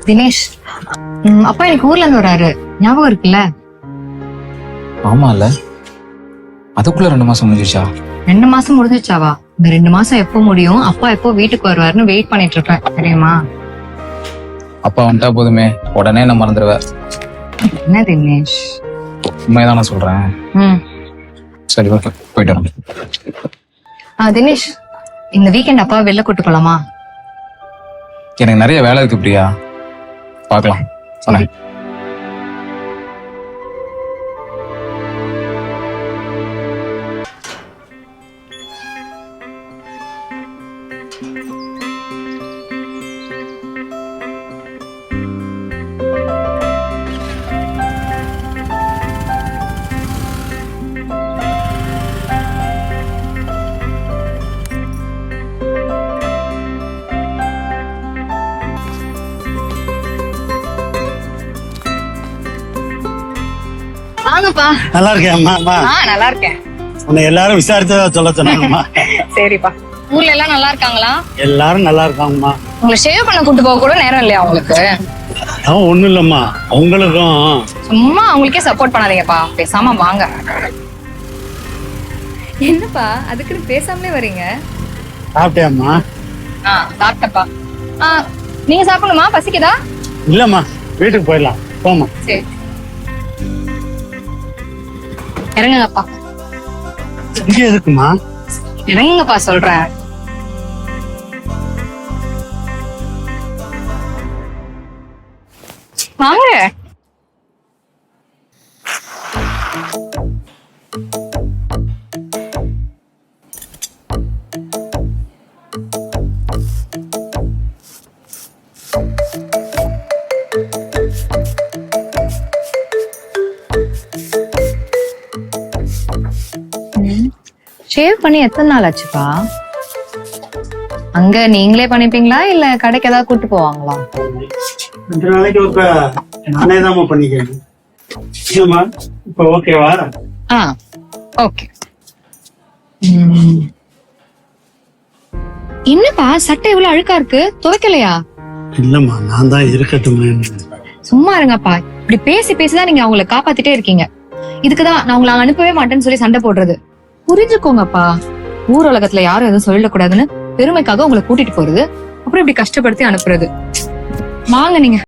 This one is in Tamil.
தினேஷ், அப்பா எனக்கு ஊர்ல இருந்து வராரு, ஞாபகம் இருக்குல்ல? ஆமா இல்ல, அதுக்குள்ள 2 மாசம் முடிஞ்சிச்சா? 2 மாசம் முடிஞ்சிச்சாவா? இந்த 2 மாசம் எப்போ முடியும், அப்பா எப்போ வீட்டுக்கு வருவாருன்னு வெயிட் பண்ணிட்டு இருப்பேன், தெரியுமா? அப்பா வந்துட்டா போதுமே, உடனே நான் மறந்துடுவேன். என்ன தினேஷ்? உண்மையதான் நான் சொல்றேன். சரி ஓகே, போயிட்டு வரேன். தினேஷ், இந்த வீக்கெண்ட் அப்பா வெளில கூட்டு போலாமா? எனக்கு நிறைய வேலை இருக்கு பிரியா, பார்க்கலாம் சொன்னேன். வாங்கப்பா. நல்லா இருக்கேன் அம்மா. நல்லா இருக்கேன். உன்னை எல்லாரும் விசாரித்ததா சொல்ல சொன்னாங்கம்மா. சரிப்பா. ஊர்ல எல்லாம் நல்லா இருக்காங்களா? எல்லாரும் நல்லா இருக்காங்கம்மா. உங்களை ஷேவ் பண்ண கூட்டு போக கூட நேரம் இல்லையா உங்களுக்கு? அவன் ஒண்ணும் இல்லம்மா, அவங்களுக்கும் சும்மா அவங்களுக்கே சப்போர்ட் பண்ணாதீங்கப்பா, பேசாம வாங்க. என்னப்பா அதுக்குன்னு பேசாமலே வரீங்க? சாப்பிட்டேம்மா. சாப்பிட்டப்பா. நீங்க சாப்பிடணுமா? பசிக்குதா? இல்லம்மா, வீட்டுக்கு போயிடலாம், போமா. சரி, இறங்குங்கப்பா. இங்க எதுக்குமா? இறங்குங்கப்பா சொல்றேன். வாங்க. ஷேவ் பண்ணி எத்தனை நாள் ஆச்சுப்பா? அங்க நீங்களே பண்ணிப்பீங்களா இல்ல கடைக்கு ஏதாவது கூட்டு போவாங்களா? 2 நாளைக்கு ஒருக்க நானே தான் பண்ணிக்கிறேன். இல்லம்மா, இப்ப ஓகேவா? ஓகே. என்னப்பா சட்டை இவ்வளவு அழுக்கா இருக்கு, துவைக்கலையா? இல்லம்மா, நான் தான் இருக்கட்டும். சும்மா இருங்கப்பா, இப்படி பேசி பேசிதான் நீங்க அவங்களை காப்பாத்திட்டே இருக்கீங்க. இதுக்குதான் நான் உங்களை அனுப்பவே மாட்டேன்னு சொல்லி சண்டை போடுறது. புரிஞ்சுக்கோங்கப்பா, ஊர் உலகத்துல யாரும் எதுவும் சொல்லிடக்கூடாதுன்னு பெருமைக்காக உங்களை கூட்டிட்டு போறது, அப்புறம் இப்படி கஷ்டப்படுத்தி அனுப்புறது. வாங்க நீங்க.